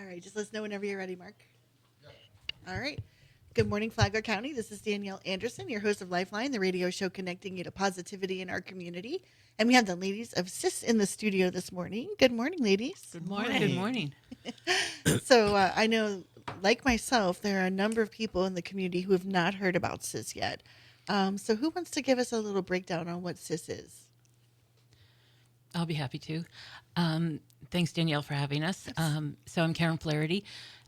right, just let us know whenever you're ready, Mark. All right. Good morning, Flagler County. This is Danielle Anderson, your host of Lifeline, the radio show connecting you to positivity in our community. And we have the ladies of CIS in the studio this morning. Good morning, ladies. Good morning. Good morning. So I know, like myself, there are a number of people in the community who have not heard about CIS yet. So who wants to give us a little breakdown on what CIS is? I'll be happy to. Thanks, Danielle, for having us. So I'm Karen Flaherty.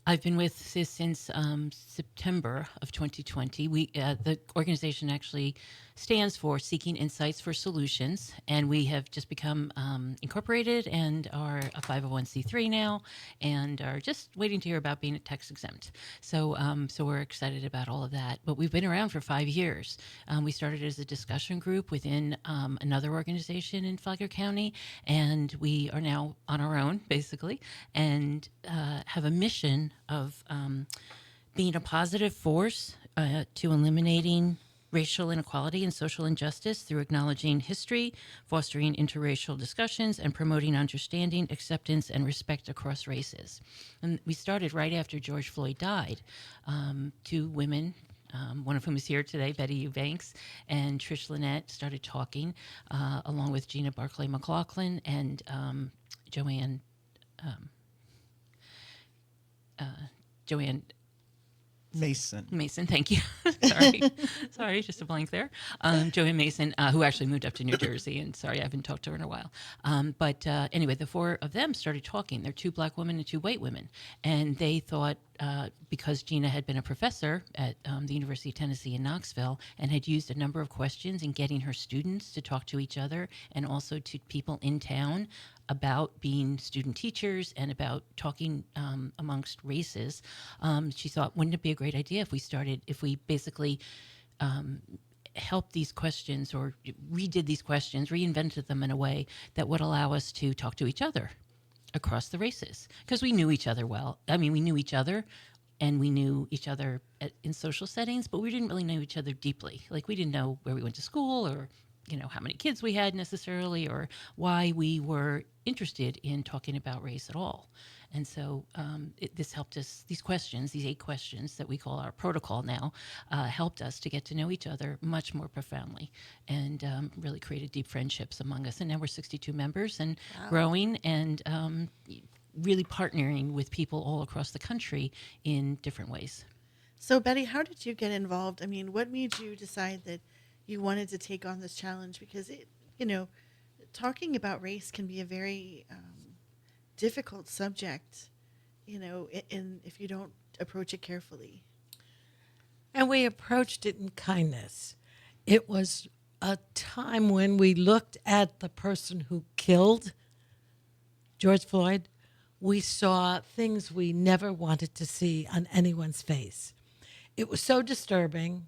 I've been with CIS since September of 2020. The organization actually stands for Seeking Insights for Solutions, and we have just become incorporated and are a 501c3 now, and are just waiting to hear about being tax exempt. So we're excited about all of that. But we've been around for 5 years. We started as a discussion group within another organization in Flagler County, and we are now on our own, basically, and have a mission of being a positive force to eliminating racial inequality and social injustice through acknowledging history, fostering interracial discussions, and promoting understanding, acceptance, and respect across races. And we started right after George Floyd died. Two women, one of whom is here today, Betty Eubanks and Trish Lynette, started talking, along with Gina Barclay McLaughlin and Joanne Mason. Thank you. Sorry, just a blank there. Joanne Mason, who actually moved up to New Jersey, and sorry, I haven't talked to her in a while. But anyway, the four of them started talking. They're two black women and two white women, and they thought, because Gina had been a professor at the University of Tennessee in Knoxville and had used a number of questions in getting her students to talk to each other and also to people in town about being student teachers and about talking amongst races, she thought, wouldn't it be a great idea if we basically helped these questions or redid these questions, reinvented them in a way that would allow us to talk to each other across the races? Because we knew each other well. I mean, we knew each other, and we knew each other in social settings, but we didn't really know each other deeply. Like, we didn't know where we went to school, or how many kids we had necessarily, or why we were interested in talking about race at all. And so this helped us, these 8 questions that we call our protocol now, helped us to get to know each other much more profoundly, and really created deep friendships among us. And now we're 62 members and growing, and really partnering with people all across the country in different ways. So, Betty, how did you get involved? I mean, what made you decide that you wanted to take on this challenge? Because talking about race can be a very difficult subject, if you don't approach it carefully. And we approached it in kindness. It was a time when we looked at the person who killed George Floyd. We saw things we never wanted to see on anyone's face. It was so disturbing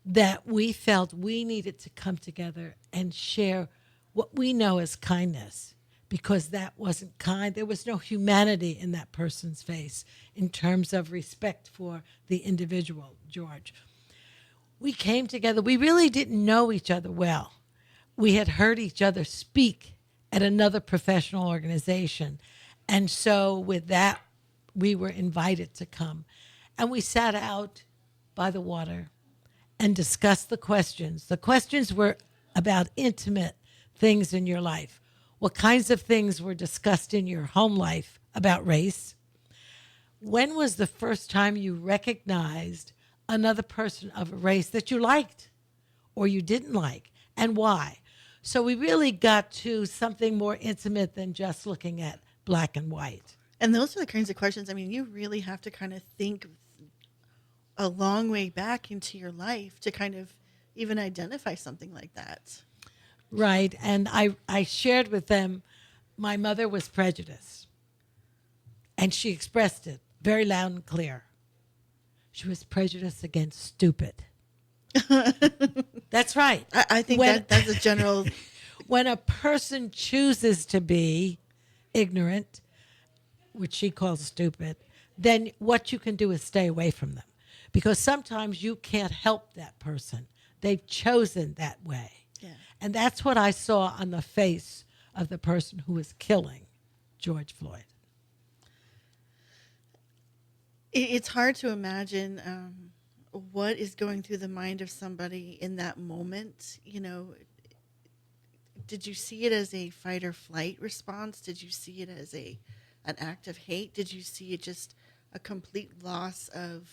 that we felt we needed to come together and share what we know as kindness, because that wasn't kind. There was no humanity in that person's face in terms of respect for the individual, George. We came together. We really didn't know each other well. We had heard each other speak at another professional organization. And so with that, we were invited to come. And we sat out by the water and discussed the questions. The questions were about intimate things in your life. What kinds of things were discussed in your home life about race? When was the first time you recognized another person of a race that you liked or you didn't like, and why? So we really got to something more intimate than just looking at black and white. And those are the kinds of questions, I mean, you really have to kind of think a long way back into your life to kind of even identify something like that. Right. And I shared with them, my mother was prejudiced. And she expressed it very loud and clear. She was prejudiced against stupid. That's right. I think that's a general... When a person chooses to be ignorant, which she calls stupid, then what you can do is stay away from them. Because sometimes you can't help that person. They've chosen that way. Yeah. And that's what I saw on the face of the person who was killing George Floyd. It's hard to imagine what is going through the mind of somebody in that moment. Did you see it as a fight or flight response? Did you see it as an act of hate? Did you see it just a complete loss of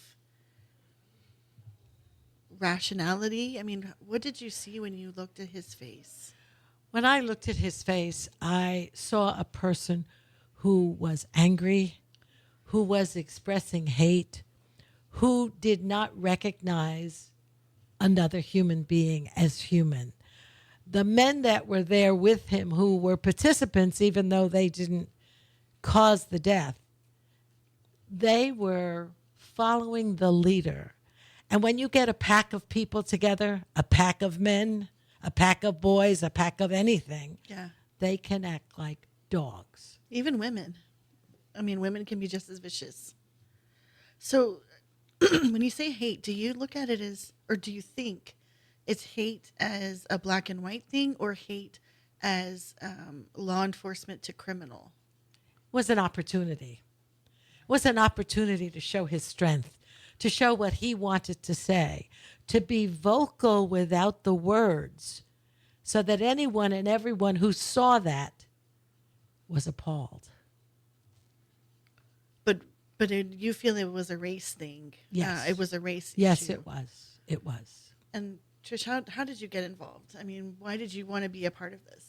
rationality? I mean, what did you see when you looked at his face? When I looked at his face, I saw a person who was angry, who was expressing hate, who did not recognize another human being as human. The men that were there with him, who were participants, even though they didn't cause the death, they were following the leader. And when you get a pack of people together, a pack of men, a pack of boys, a pack of anything, Yeah. they can act like dogs. Even women. I mean, women can be just as vicious. So when you say hate, do you look at it as, or do you think it's hate as a black and white thing, or hate as law enforcement to criminal? Was an opportunity. Was an opportunity to show his strength, to show what he wanted to say, to be vocal without the words, so that anyone and everyone who saw that was appalled. But you feel it was a race thing. Yes. It was a race Yes, issue. it was. It was. And Trish, how did you get involved? I mean, why did you want to be a part of this?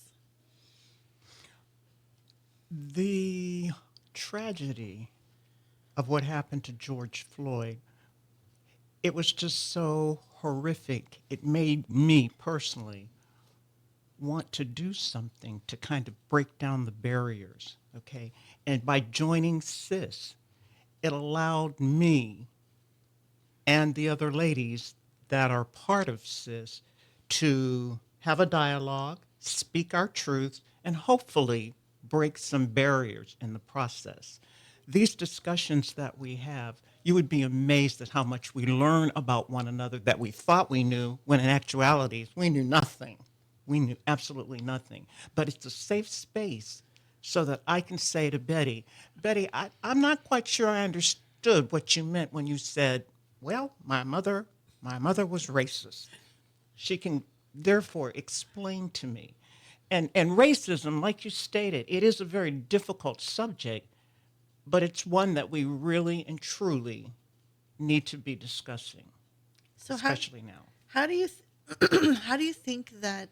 The tragedy of what happened to George Floyd, it was just so horrific. It made me personally want to do something to kind of break down the barriers, okay? And by joining CIS, it allowed me and the other ladies that are part of CIS to have a dialogue, speak our truths, and hopefully break some barriers in the process. These discussions that we have, you would be amazed at how much we learn about one another that we thought we knew, when in actuality, we knew nothing. We knew absolutely nothing. But it's a safe space so that I can say to Betty, I'm not quite sure I understood what you meant when you said, well, my mother was racist. She can therefore explain to me. And racism, like you stated, it is a very difficult subject, but it's one that we really and truly need to be discussing, So especially now. how do you how do you think that?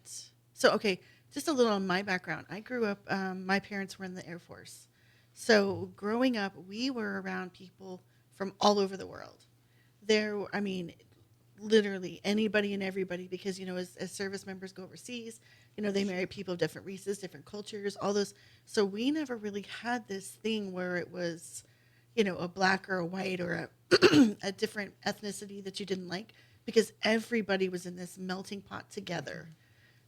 So okay, just a little on my background. I grew up. My parents were in the Air Force, so growing up, we were around people from all over the world. I mean, literally anybody and everybody, because as service members go overseas, they marry people of different races, different cultures, all those. So we never really had this thing where it was, a black or a white or a different ethnicity that you didn't like, because everybody was in this melting pot together,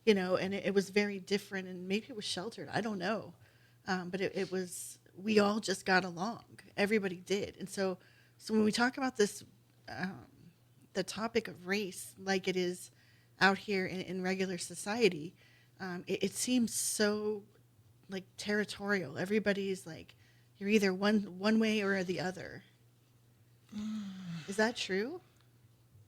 and it was very different, and maybe it was sheltered. I don't know. But it was, we all just got along. Everybody did. And so when we talk about this, the topic of race, like it is out here in regular society, it seems so like territorial. Everybody's like, you're either one way or the other. Is that true?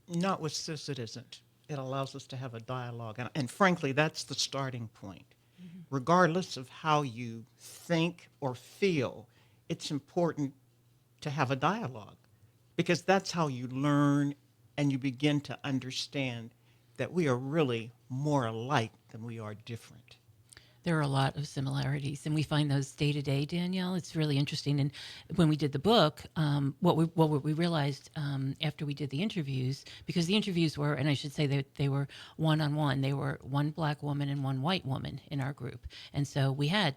Not with CIS, it isn't. It allows us to have a dialogue. And frankly, that's the starting point. Mm-hmm. Regardless of how you think or feel, it's important to have a dialogue, because that's how you learn and you begin to understand that we are really more alike than we are different. There are a lot of similarities, and we find those day to day, Danielle. It's really interesting. And when we did the book, what we realized after we did the interviews, because the interviews were, and I should say that they were one-on-one. They were one black woman and one white woman in our group, and so we had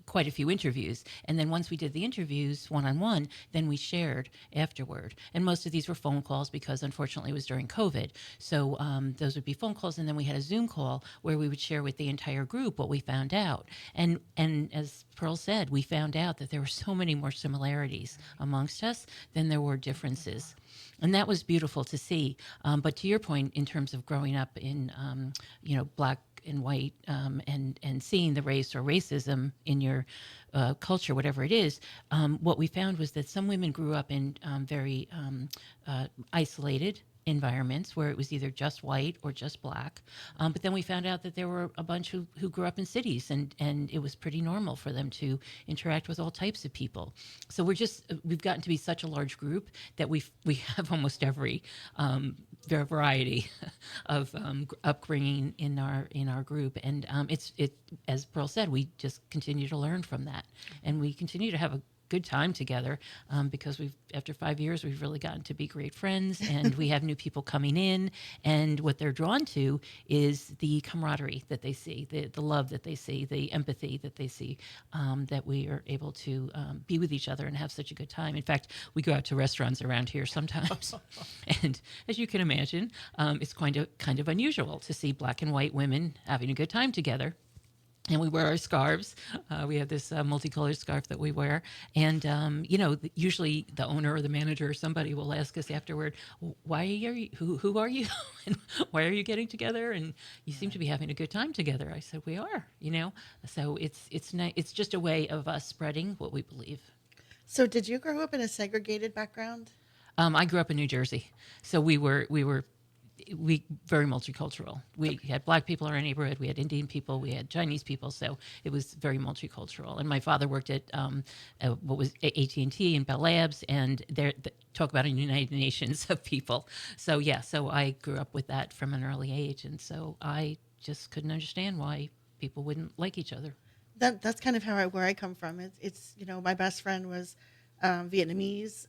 quite a few interviews. And then once we did the interviews one-on-one, then we shared afterward. And most of these were phone calls, because unfortunately it was during COVID. So those would be phone calls. And then we had a Zoom call where we would share with the entire group what we found out. And as Pearl said, we found out that there were so many more similarities amongst us than there were differences. And that was beautiful to see. But to your point, in terms of growing up in, black and white, and seeing the race or racism in your culture, whatever it is, what we found was that some women grew up in very isolated environments where it was either just white or just black. But then we found out that there were a bunch who grew up in cities, and it was pretty normal for them to interact with all types of people. So we've gotten to be such a large group that we have almost every variety of upbringing in our group, and it's as Pearl said, we just continue to learn from that, and we continue to have a good time together, because after 5 years we've really gotten to be great friends, and we have new people coming in, and what they're drawn to is the camaraderie that they see, the love that they see, the empathy that they see, that we are able to be with each other and have such a good time. In fact, we go out to restaurants around here sometimes, and as you can imagine, it's kind of unusual to see black and white women having a good time together. And we wear our scarves. We have this multicolored scarf that we wear. And, usually the owner or the manager or somebody will ask us afterward, why are you, who are you? And why are you getting together? And you seem to be having a good time together. I said, we are, So it's just a way of us spreading what we believe. So did you grow up in a segregated background? I grew up in New Jersey. So we very multicultural. We had black people in our neighborhood. We had Indian people. We had Chinese people. So it was very multicultural. And my father worked at what was AT&T and Bell Labs, and talk about a United Nations of people. So so I grew up with that from an early age, and so I just couldn't understand why people wouldn't like each other. That's kind of where I come from. It's my best friend was Vietnamese.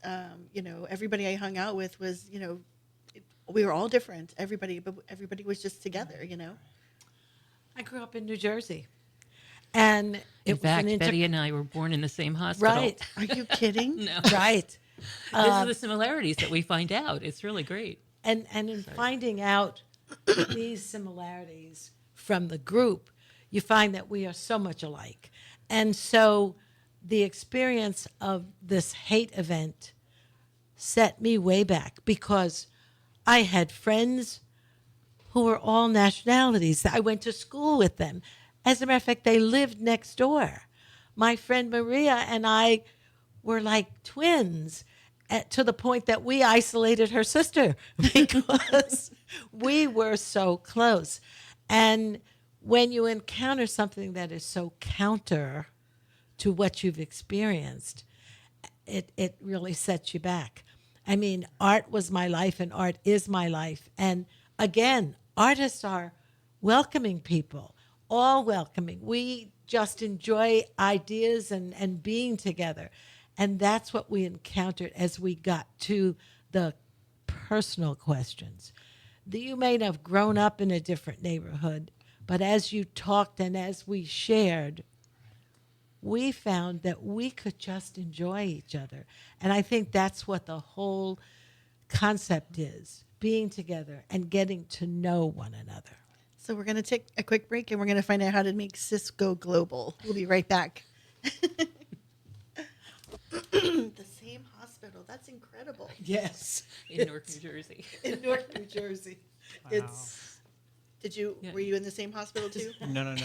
Everybody I hung out with was we were all different, but everybody was just together, I grew up in New Jersey. And In fact, Betty and I were born in the same hospital. Right. Are you kidding? No. Right. These are the similarities that we find out. It's really great. And in finding out these similarities from the group, you find that we are so much alike. And so the experience of this hate event set me way back, because I had friends who were all nationalities. I went to school with them. As a matter of fact, they lived next door. My friend Maria and I were like twins, to the point that we isolated her sister because we were so close. And when you encounter something that is so counter to what you've experienced, it really sets you back. I mean, art was my life, and art is my life. And again, artists are welcoming people, all welcoming. We just enjoy ideas and being together. And that's what we encountered as we got to the personal questions. You may have grown up in a different neighborhood, but as you talked and as we shared, we found that we could just enjoy each other. And I think that's what the whole concept is, being together and getting to know one another. So we're going to take a quick break, and we're going to find out how to make CIS go global. We'll be right back. The same hospital. That's incredible. Yes. In Newark, New Jersey. In Newark, New Jersey. Wow. Were you in the same hospital too? No.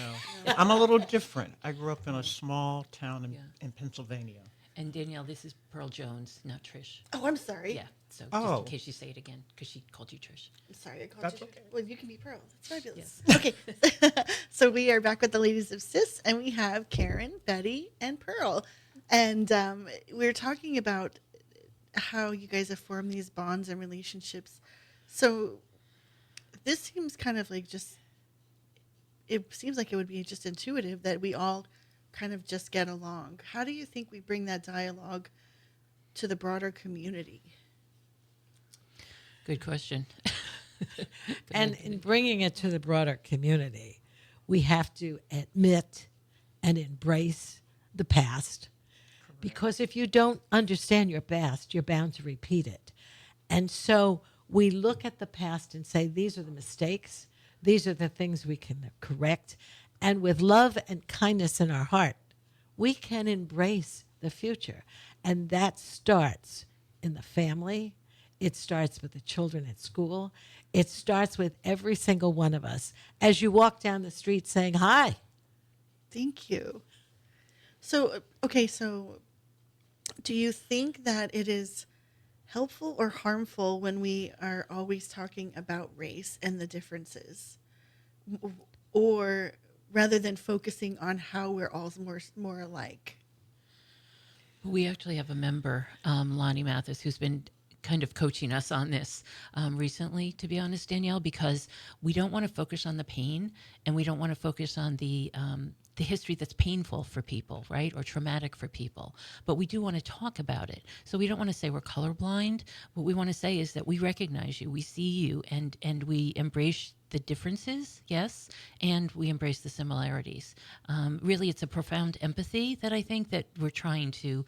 I'm a little different. I grew up in a small town in Pennsylvania. And Danielle, this is Pearl Jones, not Trish. Oh, I'm sorry. Yeah, so just Oh. in case you say it again, because she called you Trish. I'm sorry, I called That's you. okay. Well, you can be Pearl. That's fabulous. Okay, so we are back with the ladies of CIS, and we have Karen, Betty, and Pearl, and we're talking about how you guys have formed these bonds and relationships. So this seems kind of like it seems like it would be just intuitive that we all kind of just get along. How do you think we bring that dialogue to the broader community? Good question. And in bringing it to the broader community, we have to admit and embrace the past. Because if you don't understand your past, you're bound to repeat it. And so we look at the past and say, these are the mistakes. These are the things we can correct. And with love and kindness in our heart, we can embrace the future. And that starts in the family. It starts with the children at school. It starts with every single one of us as you walk down the street saying hi. Thank you. So, okay, so do you think that it is helpful or harmful when we are always talking about race and the differences? Or rather than focusing on how we're all more alike? We actually have a member, Lonnie Mathis, who's been kind of coaching us on this recently, to be honest, Danielle, because we don't want to focus on the pain and we don't want to focus on the history that's painful for people, right, or traumatic for people. But we do want to talk about it. So we don't want to say we're colorblind. What we want to say is that we recognize you, we see you, and we embrace the differences, yes, and we embrace the similarities. Really, it's a profound empathy that I think that we're trying to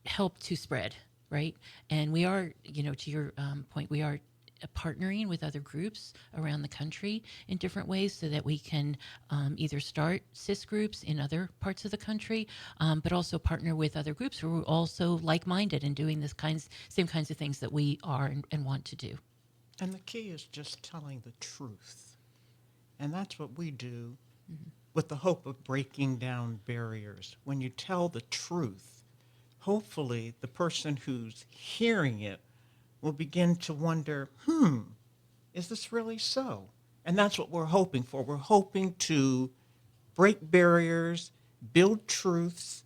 help to spread, right? And we are, to your point, we are partnering with other groups around the country in different ways so that we can either start CIS groups in other parts of the country, but also partner with other groups who are also like-minded and doing same kinds of things that we are and want to do. And the key is just telling the truth. And that's what we do with the hope of breaking down barriers. When you tell the truth, hopefully the person who's hearing it will begin to wonder, is this really so? And that's what we're hoping for. We're hoping to break barriers, build truths,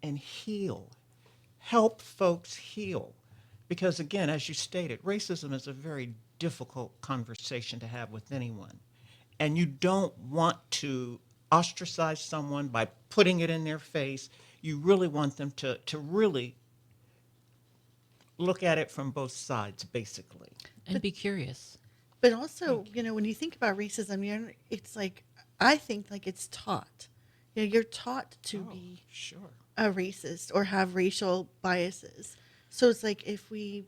and heal. Help folks heal. Because again, as you stated, racism is a very difficult conversation to have with anyone. And you don't want to ostracize someone by putting it in their face. You really want them to really look at it from both sides, basically. And be curious. But also, when you think about racism, it's like, I think like it's taught. You're taught to be Sure. a racist or have racial biases. So it's like if we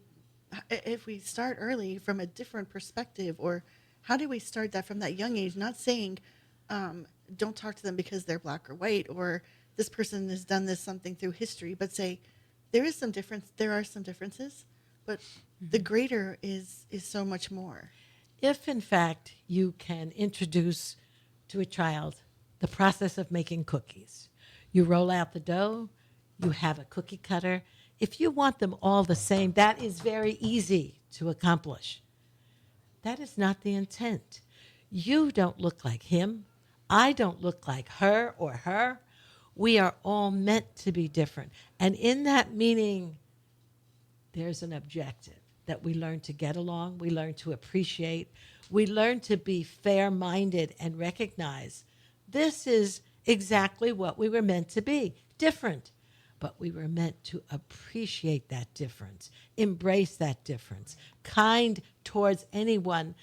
start early from a different perspective, or how do we start that from that young age? Not saying don't talk to them because they're black or white, or this person has done this something through history, but say there is some difference. There are some differences, but the greater is so much more. If, in fact, you can introduce to a child the process of making cookies, you roll out the dough, you have a cookie cutter. If you want them all the same, that is very easy to accomplish. That is not the intent. You don't look like him. I don't look like her or her. We are all meant to be different. And in that meaning, there's an objective that we learn to get along, we learn to appreciate, we learn to be fair-minded and recognize this is exactly what we were meant to be, different. But we were meant to appreciate that difference, embrace that difference, kind towards anyone,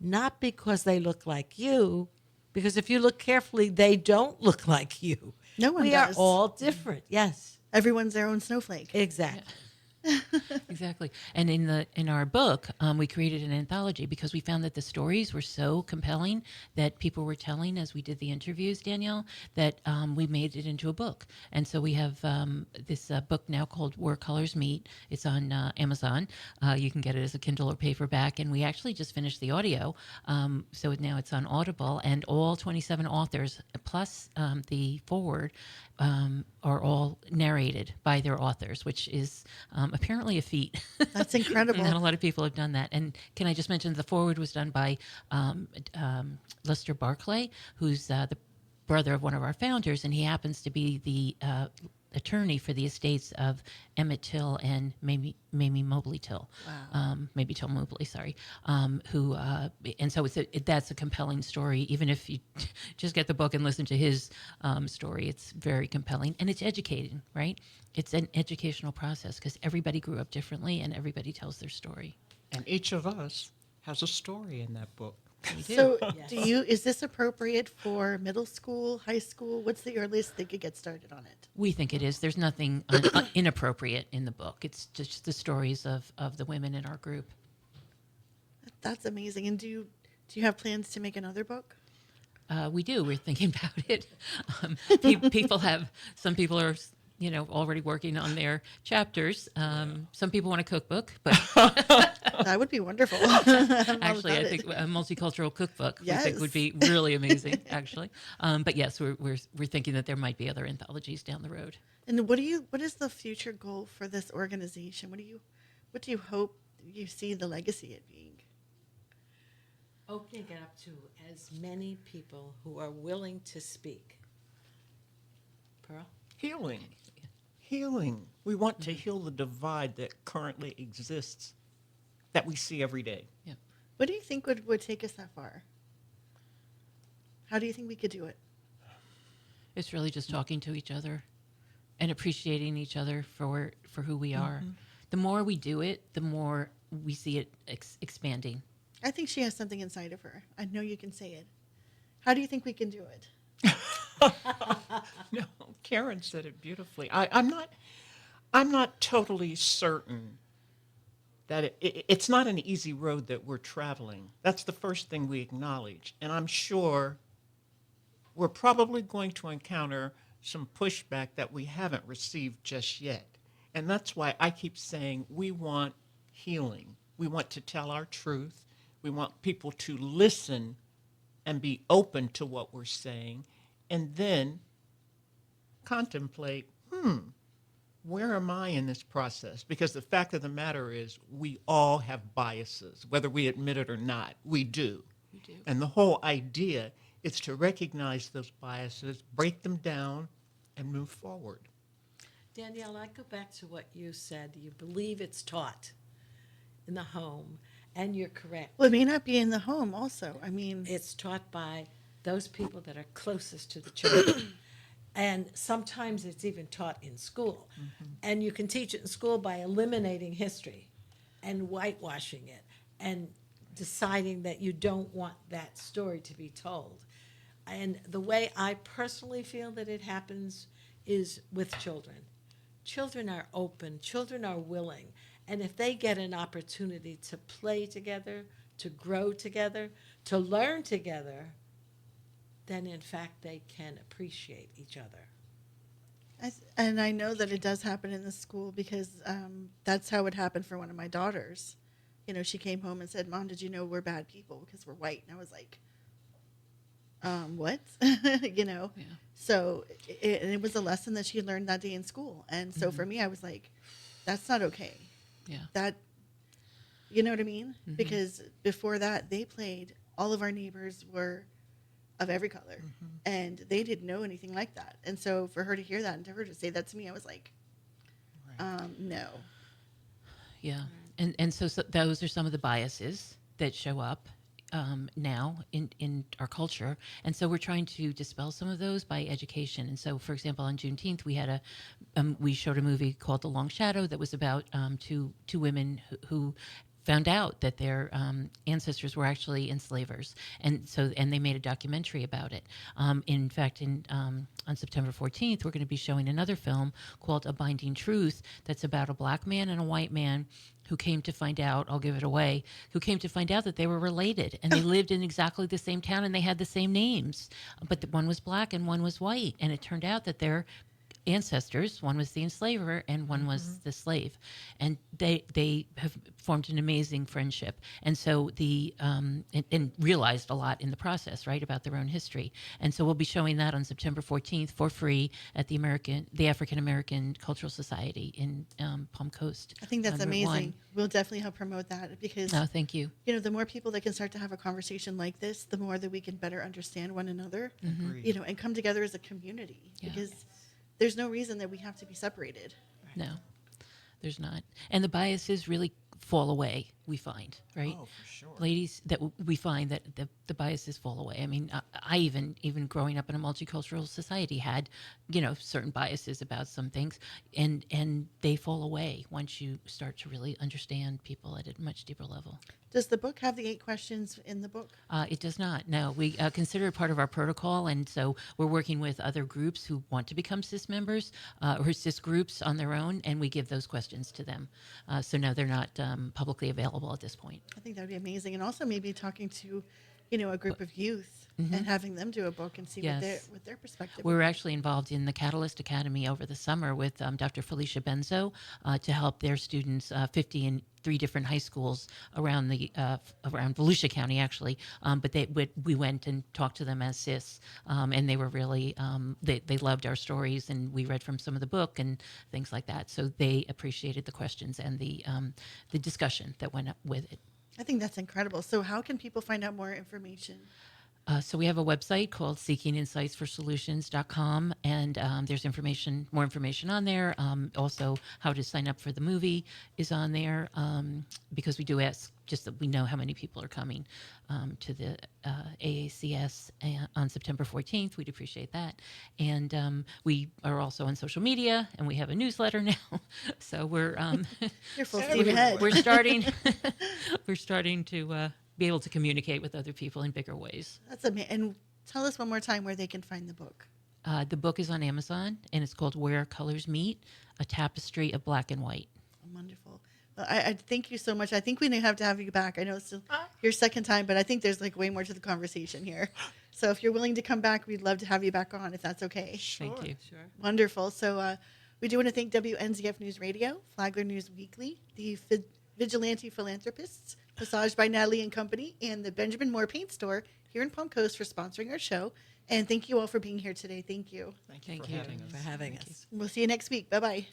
not because they look like you, because if you look carefully, they don't look like you. No one we does. are all different, yes. Everyone's their own snowflake. Exactly. Exactly. And in our book, we created an anthology because we found that the stories were so compelling that people were telling as we did the interviews, Danielle, that we made it into a book. And so we have this book now called Where Colors Meet. It's on Amazon. You can get it as a Kindle or paperback. And we actually just finished the audio. So now it's on Audible. And all 27 authors, plus the foreword, are all narrated by their authors, which is apparently a feat. That's incredible. Not a lot of people have done that. And can I just mention the foreword was done by Lester Barclay, who's the brother of one of our founders, and he happens to be the attorney for the estates of Emmett Till and Mamie Mobley Till. Wow. Maybe Till Mobley, sorry. Who and so that's a compelling story. Even if you just get the book and listen to his story, it's very compelling and it's educating, right? It's an educational process because everybody grew up differently and everybody tells their story. And each of us has a story in that book. So Yes. is this appropriate for middle school, high school? What's the earliest they could get started on it? We think it is. There's nothing inappropriate in the book. It's just the stories of the women in our group. That's amazing. And do you have plans to make another book? We do. We're thinking about it. Some people are already working on their chapters. Some people want a cookbook, but That would be wonderful. I'm all actually, I about think it. a multicultural cookbook we think would Yes. be really amazing. Actually, but yes, we're thinking that there might be other anthologies down the road. And what is the future goal for this organization? What do you hope you see the legacy it being? Opening it up to as many people who are willing to speak. Pearl? Healing. Healing. We want to heal the divide that currently exists, that we see every day. Yeah. What do you think would take us that far? How do you think we could do it? It's really just talking to each other and appreciating each other for who we are. The more we do it, the more we see it expanding. I think she has something inside of her. I know you can say it. How do you think we can do it? No, Karen said it beautifully. I'm not totally certain that it's not an easy road that we're traveling. That's the first thing we acknowledge. And I'm sure we're probably going to encounter some pushback that we haven't received just yet. And that's why I keep saying we want healing. We want to tell our truth. We want people to listen and be open to what we're saying, and then contemplate, where am I in this process? Because the fact of the matter is we all have biases, whether we admit it or not. We do. We do. And the whole idea is to recognize those biases, break them down, and move forward. Danielle, I go back to what you said. You believe it's taught in the home, and you're correct. Well, it may not be in the home also. I mean, It's taught by those people that are closest to the children. And sometimes it's even taught in school. And you can teach it in school by eliminating history and whitewashing it and deciding that you don't want that story to be told. And the way I personally feel that it happens is with children. Children are open, children are willing. And if they get an opportunity to play together, to grow together, to learn together, then in fact they can appreciate each other. and I know that it does happen in the school because that's how it happened for one of my daughters. She came home and said, "Mom, did you know we're bad people because we're white?" And I was like, what? Yeah. So it was a lesson that she learned that day in school. And so for me, I was like, that's not okay. Yeah. That, you know what I mean? Because before that, they played, all of our neighbors were of every color, and they didn't know anything like that. And so for her to hear that and to her to say that to me, I was like, no. Yeah, and so those are some of the biases that show up now in our culture, and so we're trying to dispel some of those by education. And so, for example, on Juneteenth, we had we showed a movie called The Long Shadow that was about two women who found out that their ancestors were actually enslavers, and they made a documentary about it. In fact, on September 14th, we're going to be showing another film called A Binding Truth that's about a black man and a white man who came to find out, I'll give it away, who came to find out that they were related and they lived in exactly the same town and they had the same names, but one was black and one was white, and it turned out that their ancestors, one was the enslaver and one was the slave, and they have formed an amazing friendship, and so and realized a lot in the process, right, about their own history. And so we'll be showing that on September 14th for free at the African American Cultural Society in Palm Coast. I think that's on Route amazing. 1. We'll definitely help promote that because, No, thank you. the more people that can start to have a conversation like this, the more that we can better understand one another, Agreed. and come together as a community. Yeah. Because there's no reason that we have to be separated. No, there's not. And the biases really fall away, we find, right? Oh, for sure. Ladies, that we find that the biases fall away. I mean, I even growing up in a multicultural society had, certain biases about some things, and they fall away once you start to really understand people at a much deeper level. Does the book have the 8 questions in the book? It does not. No, we consider it part of our protocol, and so we're working with other groups who want to become CIS members or CIS groups on their own, and we give those questions to them. So no, they're not publicly available at this point. I think that would be amazing. And also maybe talking to, a group of youth and having them do a book and see Yes. what their perspective. We were actually involved in the Catalyst Academy over the summer with Dr. Felicia Benzo to help their students, 50 in 3 different high schools around around Volusia County, actually. But we went and talked to them as CIS, and they were really they loved our stories, and we read from some of the book and things like that. So they appreciated the questions and the discussion that went up with it. I think that's incredible. So how can people find out more information? So we have a website called seekinginsightsforsolutions.com, and there's more information on there. Also, how to sign up for the movie is on there, because we do ask just that we know how many people are coming to the AACS on September 14th. We'd appreciate that. And we are also on social media, and we have a newsletter now. So we're You're full steam ahead. we're starting we're starting to be able to communicate with other people in bigger ways. That's amazing. And tell us one more time where they can find the book. The book is on Amazon, and it's called Where Colors Meet, A Tapestry of Black and White. Wonderful. Well, I thank you so much. I think we have to have you back. I know it's your second time, but I think there's like way more to the conversation here. So if you're willing to come back, we'd love to have you back on if that's okay. Thank you. Sure. Wonderful. So we do want to thank WNZF News Radio, Flagler News Weekly, the Vigilante Philanthropists, Massage by Natalie and Company, and the Benjamin Moore Paint Store here in Palm Coast for sponsoring our show. And thank you all for being here today. Thank you. Thank you Thank for you. having us. For having us. We'll see you next week. Bye-bye.